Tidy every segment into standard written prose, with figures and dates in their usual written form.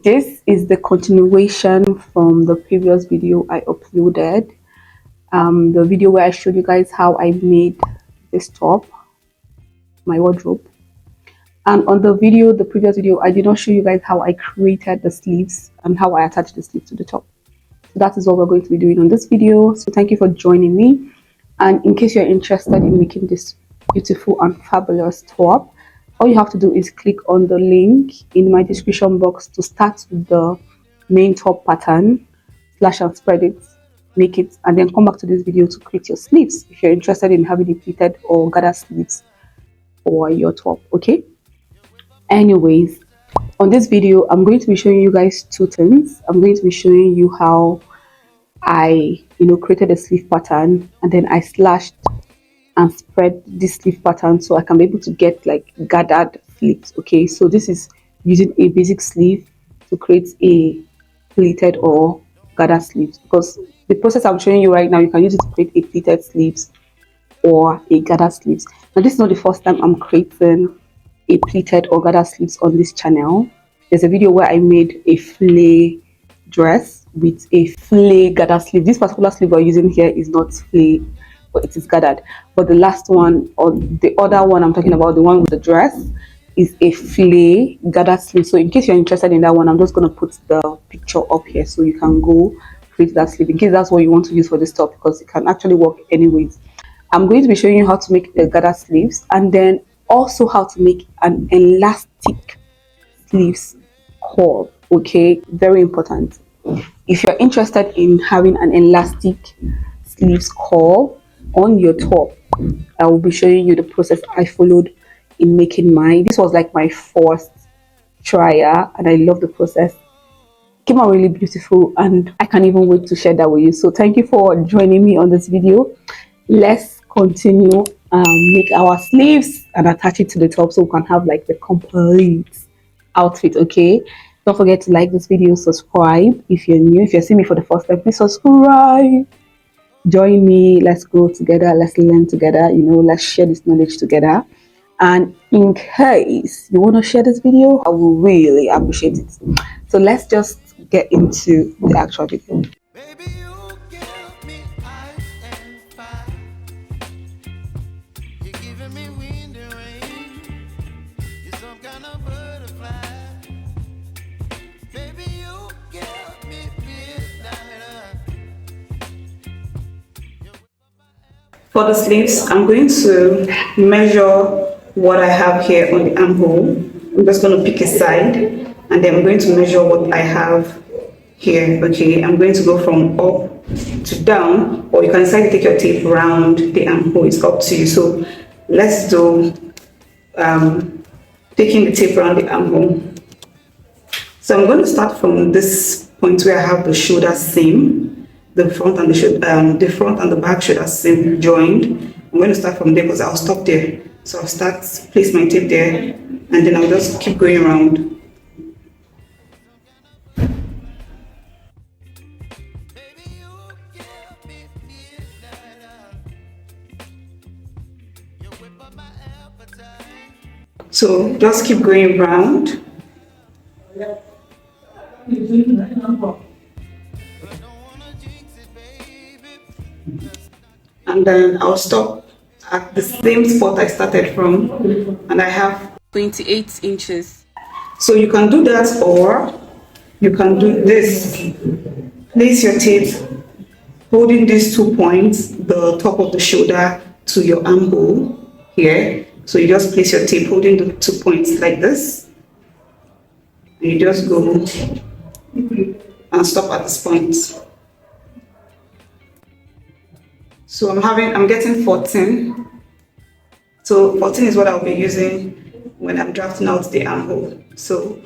This is the continuation from the previous video I uploaded. The video where I showed you guys how I made this top, my wardrobe. And on the previous video, I did not show you guys how I created the sleeves and how I attached the sleeves to the top. So that is what we're going to be doing on this video. So thank you for joining me. And in case you're interested in making this beautiful and fabulous top, all you have to do is click on the link in my description box to start with the main top pattern, slash and spread it, make it, and then come back to this video to create your sleeves if you're interested in having a pleated or gathered sleeves for your top. Okay, anyways, on this video I'm going to be showing you guys two things. I'm going to be showing you how I created a sleeve pattern, and then I slashed and spread this sleeve pattern so I can be able to get like gathered sleeves. Okay, so this is using a basic sleeve to create a pleated or gathered sleeves, because the process I'm showing you right now, you can use it to create a pleated sleeves or a gathered sleeves. Now this is not the first time I'm creating a pleated or gathered sleeves on this channel. There's a video where I made a flay dress with a flay gathered sleeve. This particular sleeve we're using here is not flay, but it is gathered. But the last one, or the other one I'm talking about, the one with the dress, is a flay gathered sleeve. So in case you're interested in that one, I'm just going to put the picture up here so you can go create that sleeve in case that's what you want to use for this top, because it can actually work anyways. I'm going to be showing you how to make the gathered sleeves, and then also how to make an elastic sleeves curl. Okay, very important. If you're interested in having an elastic sleeves curl on your top, I will be showing you the process I followed in making mine. This was like my first trial, and I love the process. It came out really beautiful, and I can't even wait to share that with you. So thank you for joining me on this video. Let's continue make our sleeves and attach it to the top so we can have like the complete outfit. Okay, don't forget to like this video, subscribe if you're new. If you're seeing me for the first time, please subscribe, join me, let's grow together, let's learn together, let's share this knowledge together. And in case you want to share this video, I will really appreciate it. So let's just get into the actual video. Baby, you give me ice and fire. You're giving me wind and rain. You're some kind of butterfly. Baby, you give me midnight. For the sleeves, I'm going to measure what I have here on the armhole. I'm just going to pick a side, and then I'm going to measure what I have here. Okay, I'm going to go from up to down, or you can decide to take your tape around the armhole. It's up to you. So let's do taking the tape around the armhole. So I'm going to start from this point where I have the shoulder seam, the front and the front and the back shoulder seam joined. I'm going to start from there because I'll stop there. So I'll place my tape there, and then I'll just keep going around. So just keep going around. And then I'll stop at the same spot I started from, and I have 28 inches. So you can do that, or you can do this. Place your tape holding these 2 points, the top of the shoulder to your armhole here. So you just place your tape holding the 2 points like this, and you just go and stop at this point. So I'm getting 14. So 14 is what I'll be using when I'm drafting out the armhole. So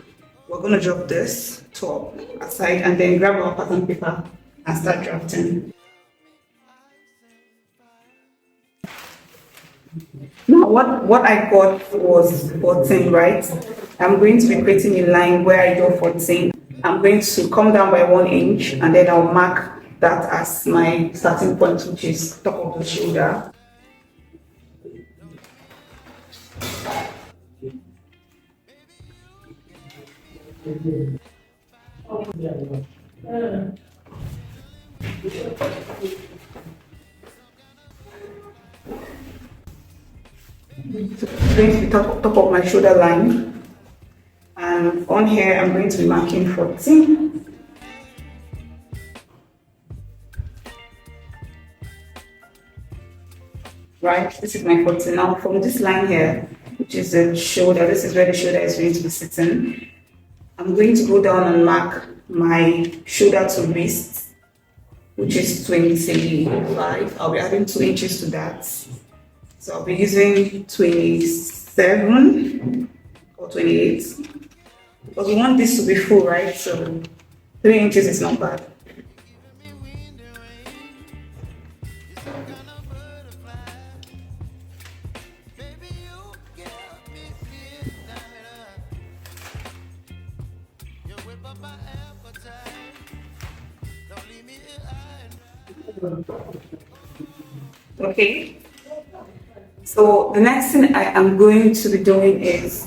we're going to drop this top aside and then grab our pattern paper and start drafting. Now what I got was 14, right? I'm going to be creating a line where I draw 14. I'm going to come down by 1 inch, and then I'll mark that as my starting point, which is top of the shoulder. Going to the top of my shoulder line, and on here I'm going to be marking 14. Right, this is my 14. Now from this line here, which is the shoulder, this is where the shoulder is going to be sitting. I'm going to go down and mark my shoulder to wrist, which is 25. I'll be adding 2 inches to that. So I'll be using 27 or 28. Because we want this to be full, right? So 3 inches is not bad. Okay, so the next thing I am going to be doing is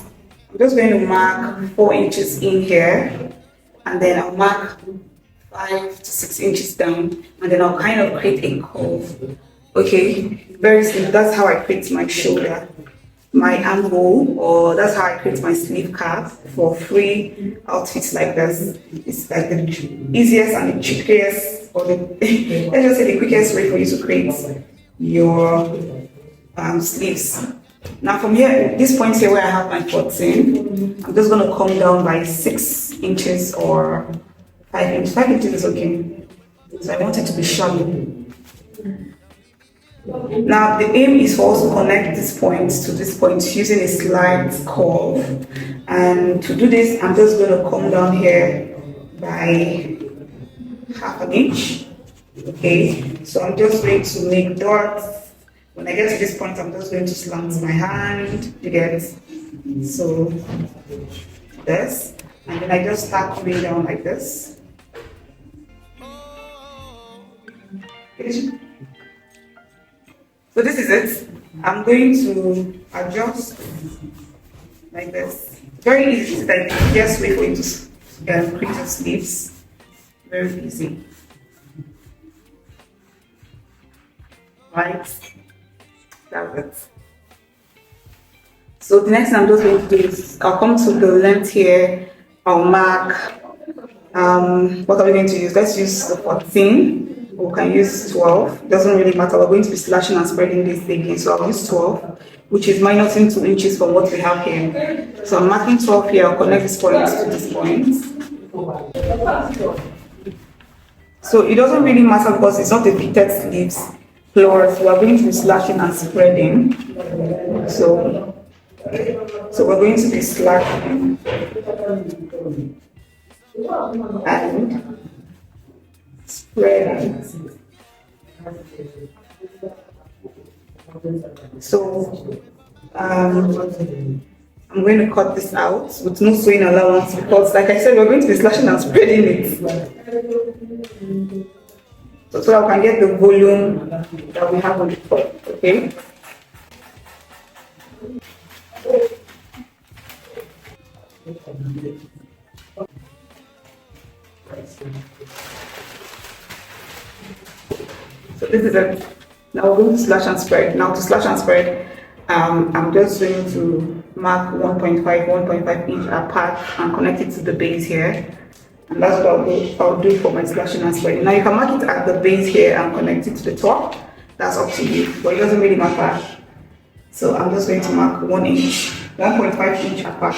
I'm just going to mark 4 inches in here, and then I'll mark 5 to 6 inches down, and then I'll kind of create a curve. Okay, very simple. That's how I create my shoulder, my armhole, or that's how I create my sleeve cap for free outfits like this. It's like the easiest and the cheapest, or the let's just say the quickest way for you to create your sleeves. Now from here, this point here where I have my 14, I'm just going to come down by 6 inches or 5 inches. 5 inches is okay. So I want it to be shallow. Now the aim is for us to connect this point to this point using a slight curve. And to do this, I'm just going to come down here by half an inch. Okay, so I'm just going to make dots. When I get to this point, I'm just going to slant my hand, you get, so this, and then I just start coming down like this. So this is it. I'm going to adjust like this. Very easy. It's like the easiest way for you to create your sleeves. Very easy. Right, that's it. So the next thing I'm just going to do is I'll come to the length here. I'll mark. What are we going to use? Let's use the 14. We can use 12. Doesn't really matter. We're going to be slashing and spreading this again. So I'll use 12, which is minusing 2 inches from what we have here. So I'm marking 12 here. I'll connect this point to this point. So it doesn't really matter because it's not a fitted sleeves. Plus, we are going to be slashing and spreading. So we're going to be slashing and spreading. So I'm going to cut this out with no sewing allowance because, like I said, we're going to be slashing and spreading it. So I can get the volume that we have on the top, okay? So this is it. Now we're going to slash and spread. Now to slash and spread, I'm just going to mark 1.5 inch apart and connect it to the base here. And that's what I'll do for my slashing and spreading. Now you can mark it at the base here and connect it to the top. That's up to you, but it doesn't really matter. So I'm just going to mark 1 inch, 1.5 inch apart.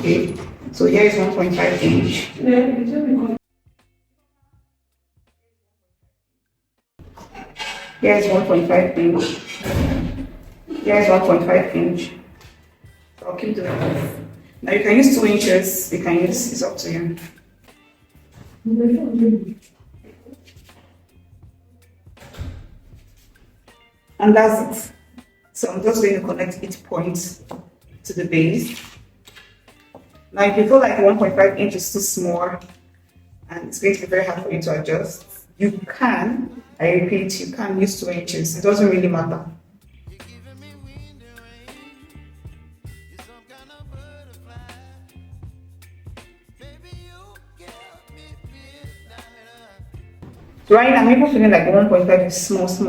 Okay, so here is 1.5 inch. Here is 1.5 inch. Here is 1.5 inch. So I'll keep doing this. Now you can use 2 inches, you can use, it's up to you. And that's it. So I'm just going to connect each point to the base. Now if you feel like 1.5 inch is too small and it's going to be very hard for you to adjust, you can, I repeat, you can use 2 inches. It doesn't really matter. So right now I'm even feeling like 1.5 is small. So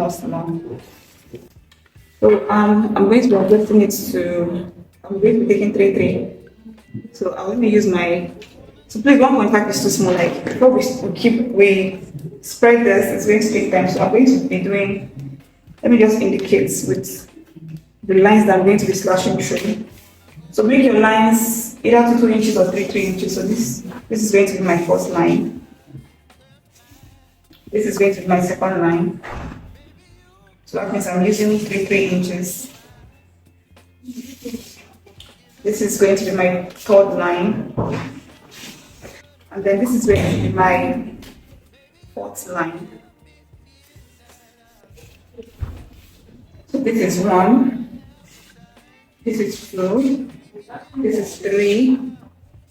I'm going to be adjusting it to, I'm going to be taking 3. So I'm going to use my, so please 1.5 is too small, like before we spread this, it's going to take time. So I'm going to be doing, let me just indicate with the lines that I'm going to be slashing through. So make your lines either to 2 inches or 3 inches. So this is going to be my first line. This is going to be my second line. So that means I'm using 3 inches. This is going to be my third line. And then this is going to be my fourth line. So this is 1. This is 2. This is 3.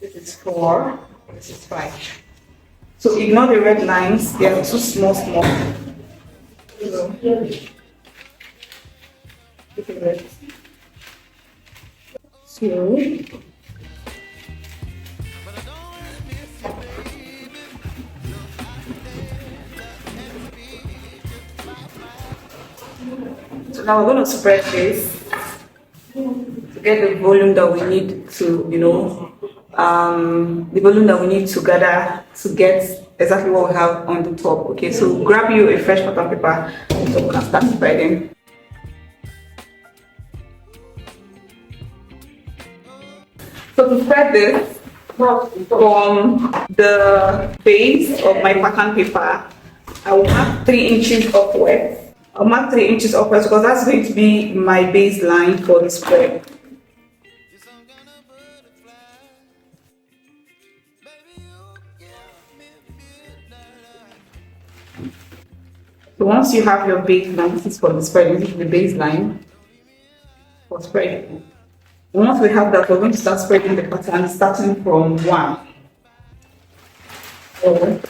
This is 4. This is 5. So ignore the red lines, they are too small. So, so now we're going to spread this to get the volume that we need to, the volume that we need to gather to get exactly what we have on the top. Okay, so grab you a fresh pattern paper so we can start spreading. So to spread this from the base of my pattern paper, I will mark 3 inches upwards. I'll mark 3 inches upwards because that's going to be my baseline for the spread. So once you have your baseline, this is for the spread, this is the baseline for spread. Once we have that, we're going to start spreading the pattern starting from 1. So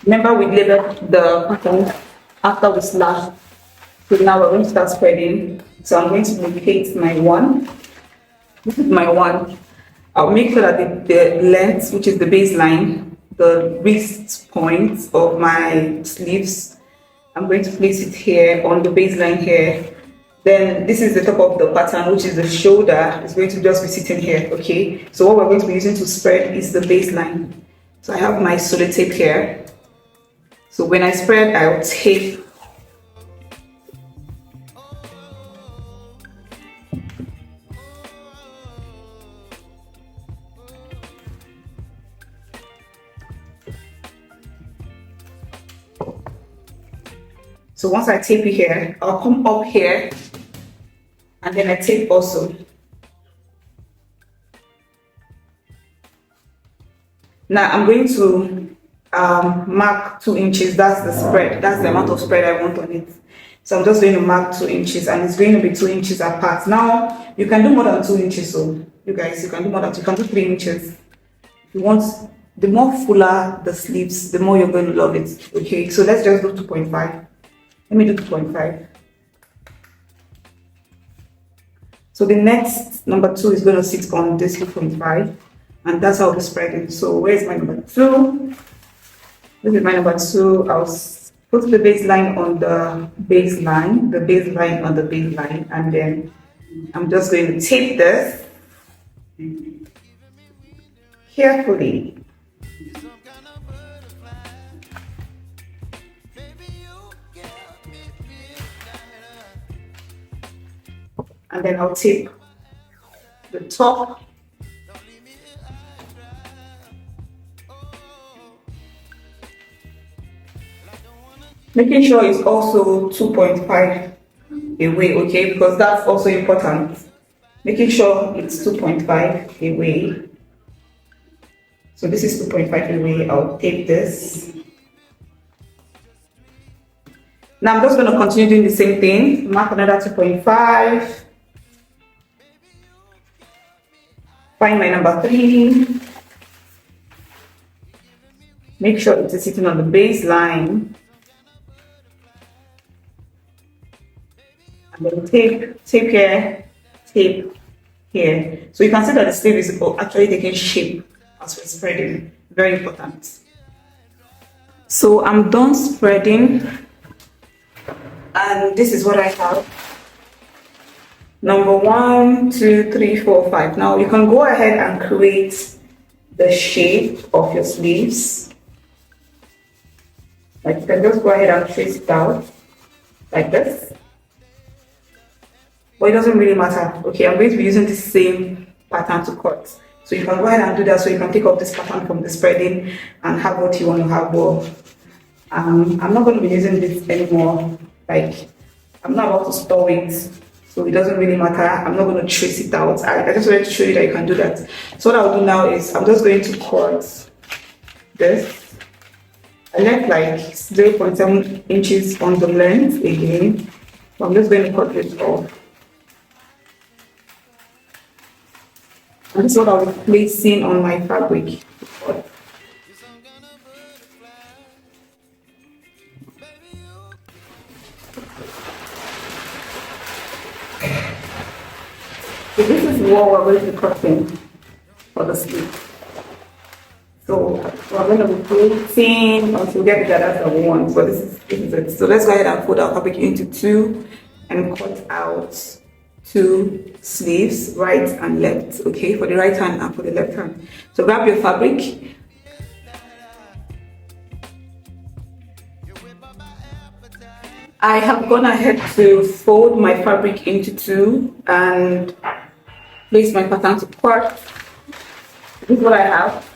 remember we labeled the pattern after we slashed. So now we're going to start spreading. So I'm going to locate my 1. This is my 1. I'll make sure that the length, which is the baseline, the wrist point of my sleeves, I'm going to place it here on the baseline here. Then this is the top of the pattern, which is the shoulder. It's going to just be sitting here, okay? So what we're going to be using to spread is the baseline. So I have my sellotape here. So when I spread, I'll tape. So once I tape it here, I'll come up here and then I tape also. Now I'm going to mark 2 inches. That's the spread. That's the amount of spread I want on it. So I'm just going to mark 2 inches and it's going to be 2 inches apart. Now you can do more than 2 inches. So you guys, you can do 3 inches. If you want, the more fuller the sleeves, the more you're going to love it. Okay, so let's just do 2.5. Let me do 2.5. So the next number 2 is going to sit on this 2.5, and that's how we're spreading. So where's my number 2? This is my number 2. I'll put the baseline on the baseline on the baseline, and then I'm just going to tape this carefully. And then I'll tape the top. Making sure it's also 2.5 away, okay? Because that's also important. Making sure it's 2.5 away. So this is 2.5 away. I'll tape this. Now I'm just going to continue doing the same thing. Mark another 2.5. Find my number 3. Make sure it is sitting on the baseline. And then tape here, tape here. So you can see that the sleeve is actually taking shape as we're spreading. Very important. So I'm done spreading, and this is what I have. Number 1, 2, 3, 4, 5. Now you can go ahead and create the shape of your sleeves. Like you can just go ahead and trace it out like this. But it doesn't really matter. Okay, I'm going to be using the same pattern to cut. So you can go ahead and do that, so you can take up this pattern from the spreading and have what you want to have. Well, I'm not going to be using this anymore. Like, I'm not about to store it, so it doesn't really matter. I'm not going to trace it out. I just wanted to show you that you can do that. So what I'll do now is I'm just going to cut this. I left like 0.7 inches on the length again. So I'm just going to cut this off. And this is what I'll be placing on my fabric. So this is what we're going to be cutting for the sleeve. So we're going to be placing until we get the gathers that we want. But this is it. So let's go ahead and fold our fabric into 2 and cut out 2 sleeves, right and left, okay, for the right hand and for the left hand. So grab your fabric. I have gone ahead to fold my fabric into 2 and place my pattern to part. This is what I have.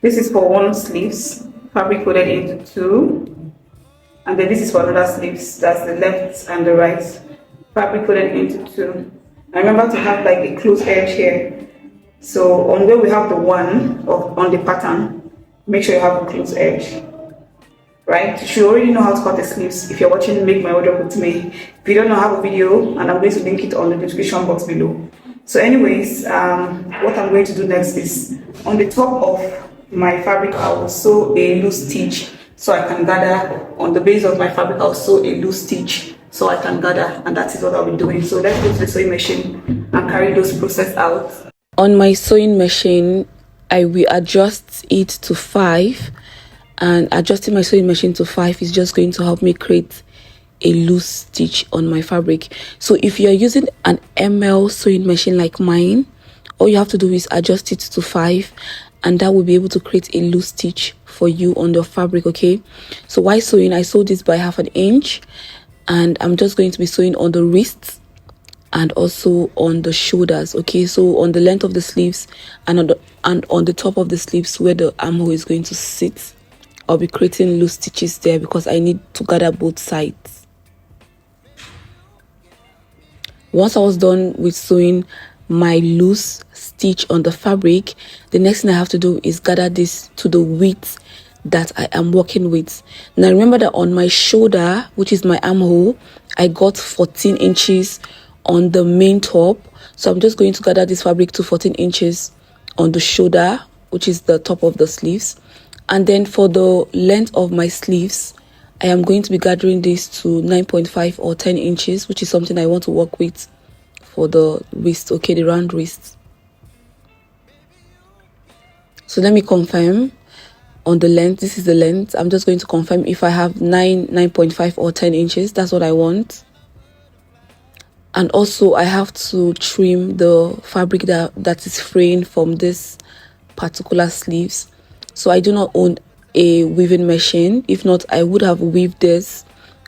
This is for one sleeves, fabric folded into 2. And then this is for another sleeves, that's the left and the right, fabric folded into 2. And remember to have like a close edge here. So on where we have the 1 on the pattern, make sure you have a close edge. Right? You should already know how to cut the sleeves if you're watching Make My Wardrobe with me. If you don't know, I have a video and I'm going to link it on the description box below. So anyways, what I'm going to do next is on the top of my fabric, I will sew a loose stitch so I can gather. On the base of my fabric, I'll sew a loose stitch so I can gather, and that is what I'll be doing. So let's go to the sewing machine and carry those process out. On my sewing machine, I will adjust it to 5, and adjusting my sewing machine to 5 is just going to help me create a loose stitch on my fabric. So if you're using an ML sewing machine like mine, all you have to do is adjust it to 5, and that will be able to create a loose stitch for you on your fabric. Okay, so while sewing, I sewed this by 1/2 inch, and I'm just going to be sewing on the wrists and also on the shoulders. Okay, so on the length of the sleeves and on the top of the sleeves where the armhole is going to sit, I'll be creating loose stitches there because I need to gather both sides. Once I was done with sewing my loose stitch on the fabric, the next thing I have to do is gather this to the width that I am working with. Now remember that on my shoulder, which is my armhole, I got 14 inches on the main top. So I'm just going to gather this fabric to 14 inches on the shoulder, which is the top of the sleeves. And then for the length of my sleeves, I am going to be gathering this to 9.5 or 10 inches, which is something I want to work with for the wrist, okay, the round wrist. So let me confirm on the length. This is the length. I'm just going to confirm if I have 9.5 or 10 inches. That's what I want. And also I have to trim the fabric that is fraying from this particular sleeves. So I do not own a weaving machine. If not, I would have weaved this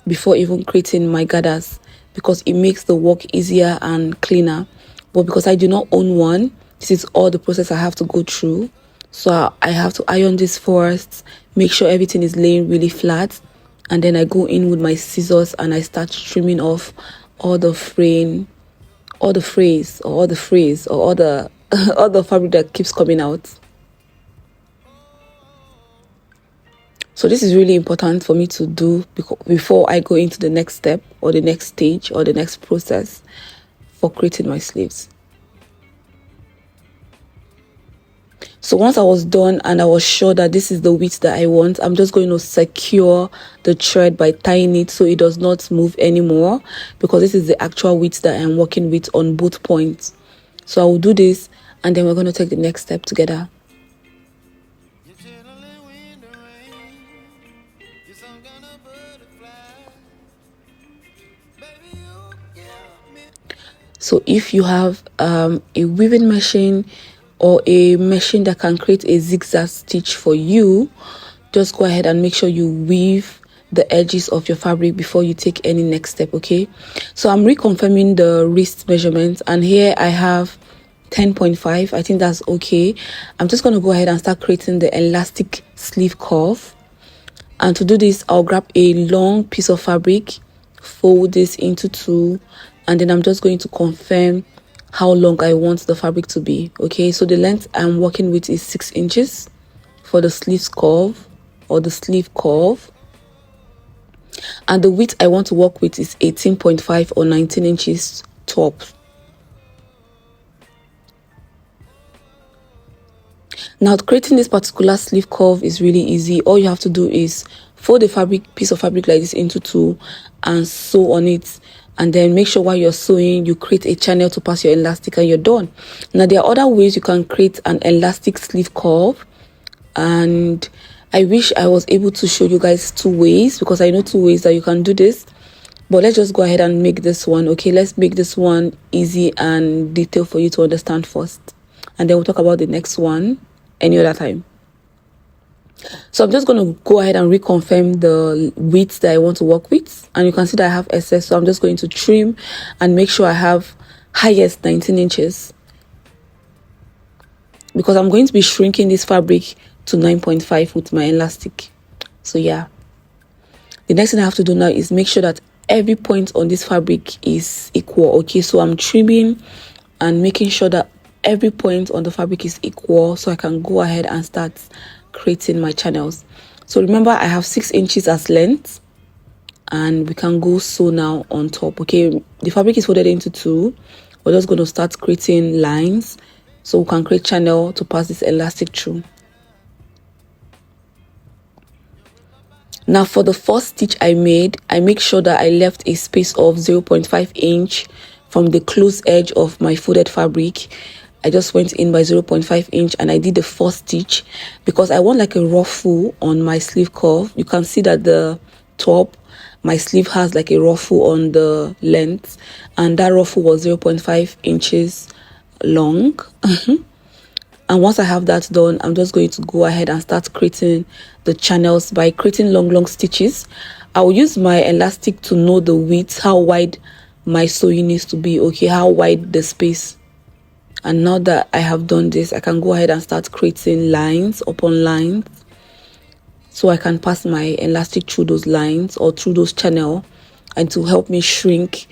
before even creating my gathers, because it makes the work easier and cleaner. But because I do not own one, this is all the process I have to go through. So I have to iron this first, make sure everything is laying really flat, and then I go in with my scissors and I start trimming off all the fraying, all the frays, or all the frays, or all the all the fabric that keeps coming out. So this is really important for me to do before I go into the next step or the next stage or the next process for creating my sleeves. So once I was done and I was sure that this is the width that I want, I'm just going to secure the thread by tying it so it does not move anymore, because this is the actual width that I'm working with on both points. So I will do this, and then we're going to take the next step together. So if you have a weaving machine or a machine that can create a zigzag stitch for you, just go ahead and make sure you weave the edges of your fabric before you take any next step. Okay, so I'm reconfirming the wrist measurements, and here I have 10.5. I think that's okay. I'm just going to go ahead and start creating the elastic sleeve curve. And to do this, I'll grab a long piece of fabric, fold this into two, and then I'm just going to confirm how long I want the fabric to be. Okay, so the length I'm working with is 6 inches for the sleeve curve or the sleeve curve, and the width I want to work with is 18.5 or 19 inches top. Now, creating this particular sleeve curve is really easy. All you have to do is fold a piece of fabric like this into two and sew on it, and then make sure while you're sewing you create a channel to pass your elastic, and you're done. Now, there are other ways you can create an elastic sleeve curve, and I wish I was able to show you guys 2 ways, because I know 2 ways that you can do this, but let's just go ahead and make this one. Okay, let's make this one easy and detailed for you to understand first, and then we'll talk about the next one any other time. So I'm just going to go ahead and reconfirm the width that I want to work with, and you can see that I have excess, so I'm just going to trim and make sure I have highest 19 inches, because I'm going to be shrinking this fabric to 9.5 with my elastic. So yeah, the next thing I have to do now is make sure that every point on this fabric is equal. Okay, so I'm trimming and making sure that every point on the fabric is equal, so I can go ahead and start creating my channels. So remember, I have 6 inches as length, and we can go sew now on top. Okay, the fabric is folded into two. We're just going to start creating lines so we can create channel to pass this elastic through. Now, for the first stitch I made, I make sure that I left a space of 0.5 inch from the close edge of my folded fabric. I just went in by 0.5 inch and I did the first stitch because I want like a ruffle on my sleeve curve. You can see that the top, my sleeve has like a ruffle on the length, and that ruffle was 0.5 inches long. And once I have that done, I'm just going to go ahead and start creating the channels by creating long stitches. I will use my elastic to know the width, how wide my sewing needs to be, okay, how wide the space. And now that I have done this, I can go ahead and start creating lines upon lines, so I can pass my elastic through those lines or through those channels, and to help me shrink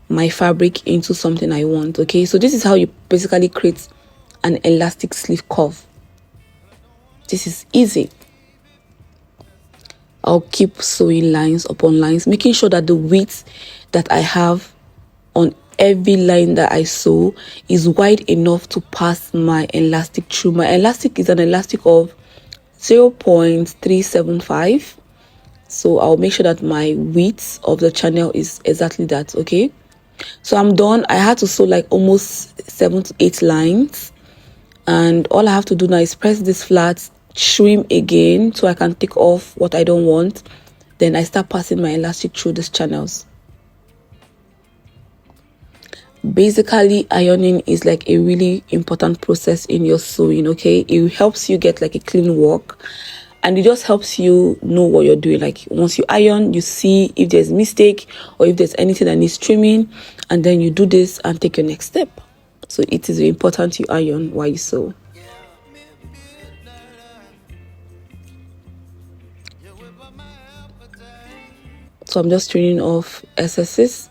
my fabric into something I want. Okay, so this is how you basically create an elastic sleeve curve. This is easy. I'll keep sewing lines upon lines, making sure that the width that I have on every line that I sew is wide enough to pass my elastic through. My elastic is an elastic of 0.375, so I'll make sure that my width of the channel is exactly that. Okay, so I'm done. I had to sew like almost 7 to 8 lines, and all I have to do now is press this flat, trim again so I can take off what I don't want, then I start passing my elastic through these channels. Basically, ironing is like a really important process in your sewing. Okay, it helps you get like a clean work, and it just helps you know what you're doing. Like once you iron, you see if there's mistake or if there's anything that needs trimming, and then you do this and take your next step. So it is important you iron while you sew. So I'm just trimming off excesses,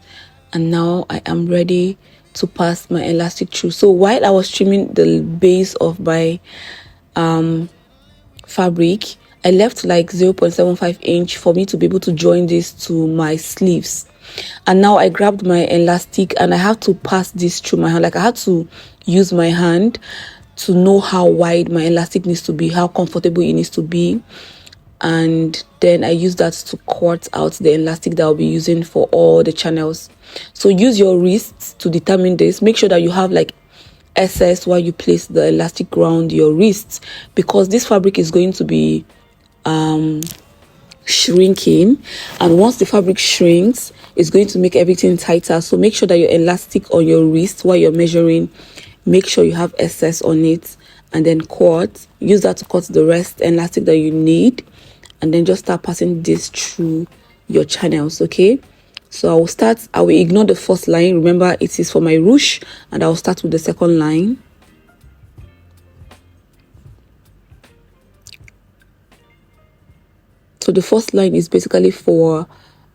and now I am ready to pass my elastic through. So while I was trimming the base of my fabric, I left like 0.75 inch for me to be able to join this to my sleeves. And now I grabbed my elastic and I have to pass this through my hand. Like I had to use my hand to know how wide my elastic needs to be, how comfortable it needs to be, and then I use that to cut out the elastic that I'll be using for all the channels. So use your wrists to determine this. Make sure that you have like excess while you place the elastic around your wrists, because this fabric is going to be shrinking, and once the fabric shrinks, it's going to make everything tighter. So make sure that your elastic on your wrist while you're measuring, make sure you have excess on it, and then use that to cut the rest elastic that you need, and then just start passing this through your channels. Okay, so I will ignore the first line. Remember, it is for my ruche, and I'll start with the second line. So the first line is basically for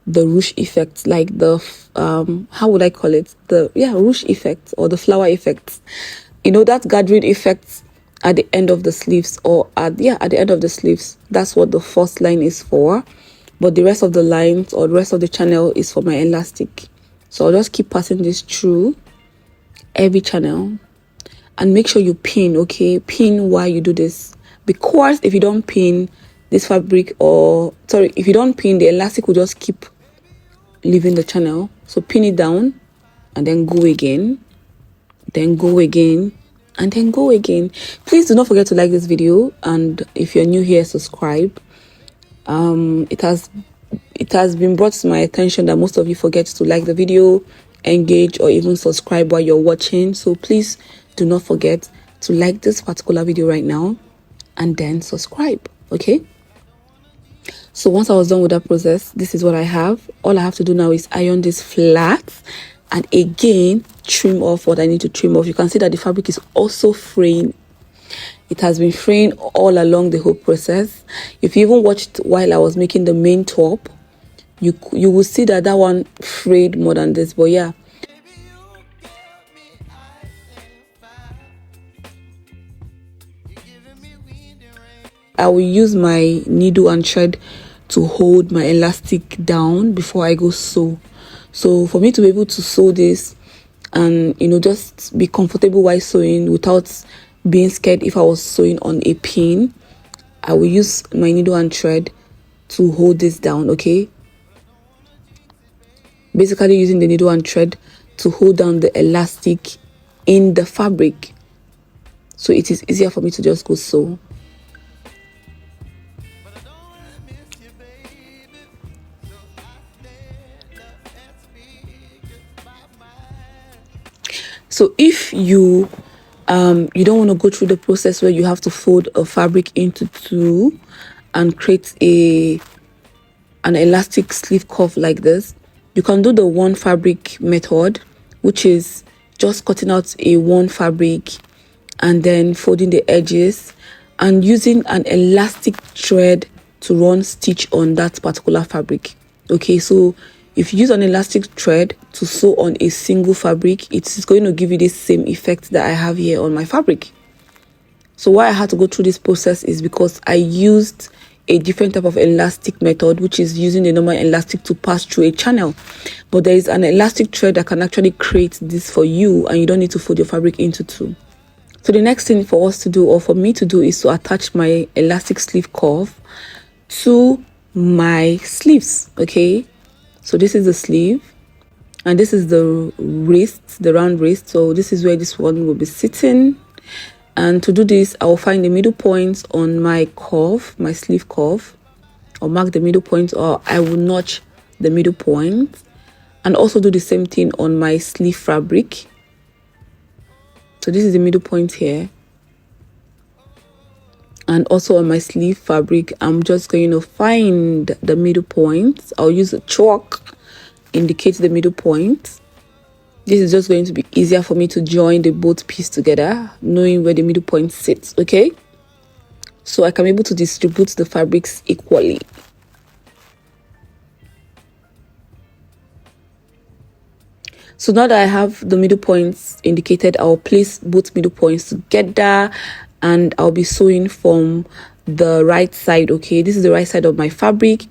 the ruche effect, like the how would I call it, the ruche effect or the flower effect, you know, that gathering effect at the end of the sleeves, or at the end of the sleeves. That's what the first line is for, but the rest of the lines or the rest of the channel is for my elastic. So I'll just keep passing this through every channel, and make sure you pin. Okay, pin while you do this, because if you don't pin this fabric, if you don't pin, the elastic will just keep leaving the channel. So pin it down, and then go again, then go again, and then go again. Please do not forget to like this video, and if you're new here, subscribe. It has been brought to my attention that most of you forget to like the video, engage, or even subscribe while you're watching. So please do not forget to like this particular video right now, and then subscribe. Okay, so once I was done with that process, this is what I have. All I have to do now is iron this flat, and again trim off what I need to trim off. You can see that the fabric is also fraying. It has been fraying all along the whole process. If you even watched while I was making the main top, you will see that one frayed more than this. But yeah, I will use my needle and thread to hold my elastic down before I go sew. So for me to be able to sew this and, you know, just be comfortable while sewing without being scared if I was sewing on a pin, I will use my needle and thread to hold this down. Okay, basically using the needle and thread to hold down the elastic in the fabric, so it is easier for me to just go sew. So if you you don't want to go through the process where you have to fold a fabric into two and create an elastic sleeve cuff like this, you can do the one fabric method, which is just cutting out a one fabric and then folding the edges and using an elastic thread to run stitch on that particular fabric. Okay, so if you use an elastic thread to sew on a single fabric, it is going to give you the same effect that I have here on my fabric. So why I had to go through this process is because I used a different type of elastic method, which is using the normal elastic to pass through a channel. But there is an elastic thread that can actually create this for you, and you don't need to fold your fabric into two. So the next thing for us to do, or for me to do, is to attach my elastic sleeve cuff to my sleeves. Okay, so this is the sleeve, and this is the wrist, the round wrist. So this is where this one will be sitting. And to do this, I will find the middle points on my cuff, my sleeve cuff, or mark the middle point, or I will notch the middle point, and also do the same thing on my sleeve fabric. So this is the middle point here, and also on my sleeve fabric, I'm just going to find the middle point. I'll use a chalk, indicate the middle point. This is just going to be easier for me to join the both pieces together, knowing where the middle point sits. Okay, so I can be able to distribute the fabrics equally. So now that I have the middle points indicated, I'll place both middle points together, and I'll be sewing from the right side. Okay, this is the right side of my fabric.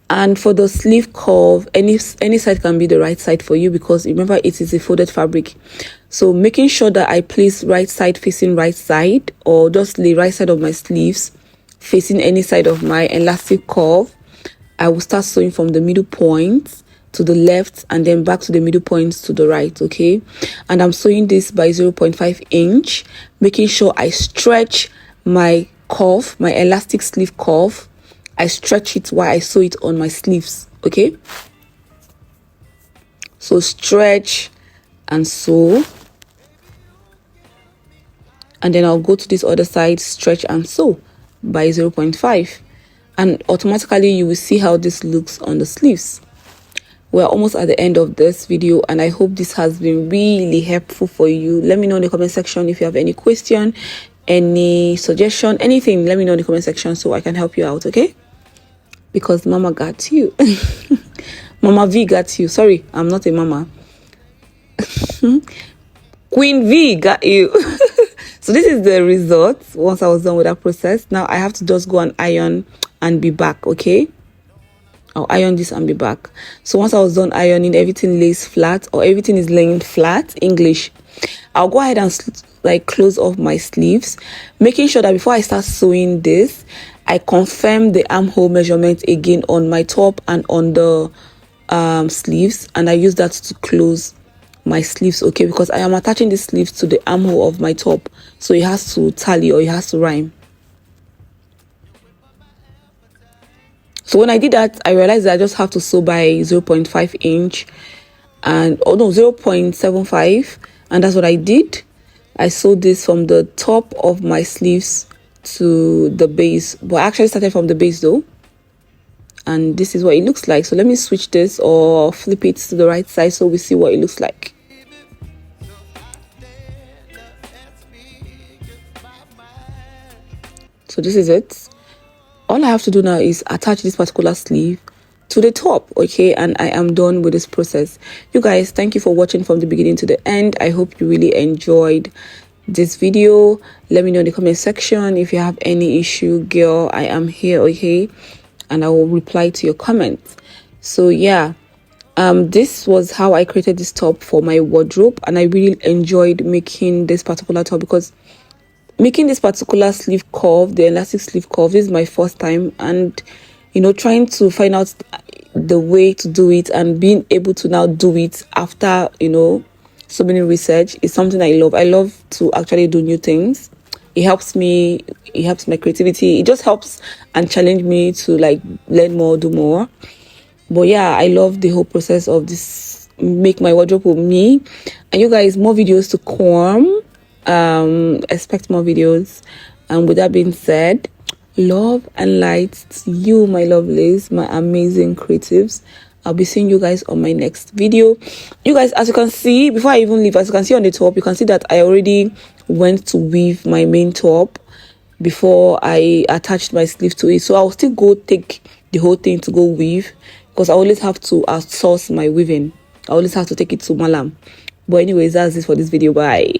And for the sleeve curve, any side can be the right side for you, because remember, it is a folded fabric. So making sure that I place right side facing right side, or just the right side of my sleeves facing any side of my elastic curve, I will start sewing from the middle point to the left and then back to the middle points to the right. Okay, and I'm sewing this by 0.5 inch, making sure I stretch my cuff, my elastic sleeve cuff, I stretch it while I sew it on my sleeves. Okay, so stretch and sew, and then I'll go to this other side, stretch and sew by 0.5, and automatically you will see how this looks on the sleeves. We're almost at the end of this video, and I hope this has been really helpful for you. Let me know in the comment section if you have any question, any suggestion, anything. Let me know in the comment section so I can help you out, okay? Because mama got you. Mama V got you. Sorry, I'm not a mama. Queen V got you. So this is the result once I was done with that process. Now I have to just go and iron and be back, okay? I'll iron this and be back. So once I was done ironing, everything lays flat, or everything is laying flat, English, I'll go ahead and like close off my sleeves, making sure that before I start sewing this, I confirm the armhole measurement again on my top and on the sleeves, and I use that to close my sleeves, okay? Because I am attaching the sleeves to the armhole of my top, so it has to tally, or it has to rhyme. So when I did that, I realized that I just have to sew by 0.5 inch and 0.75, and that's what I did. I sewed this from the top of my sleeves to the base, but I actually started from the base though, and this is what it looks like. So let me switch this or flip it to the right side so we see what it looks like. So this is it. All I have to do now is attach this particular sleeve to the top, okay? And I am done with this process. You guys, thank you for watching from the beginning to the end. I hope you really enjoyed this video. Let me know in the comment section if you have any issue, girl. I am here, okay? And I will reply to your comments. So yeah, this was how I created this top for my wardrobe, and I really enjoyed making this particular top because making this particular sleeve curve, the elastic sleeve curve, this is my first time, and you know, trying to find out the way to do it and being able to now do it after, you know, so many research is something I love. I love to actually do new things. It helps me, it helps my creativity, it just helps and challenge me to like learn more, do more. But yeah, I love the whole process of this, make my wardrobe with me. And you guys, more videos to come. Expect more videos. And with that being said, love and light to you, my lovelies, my amazing creatives. I'll be seeing you guys on my next video. You guys, as you can see, before I even leave, as you can see on the top, you can see that I already went to weave my main top before I attached my sleeve to it. So I'll still go take the whole thing to go weave, because I always have to outsource my weaving. I always have to take it to Malam. But anyways, that's it for this video. Bye.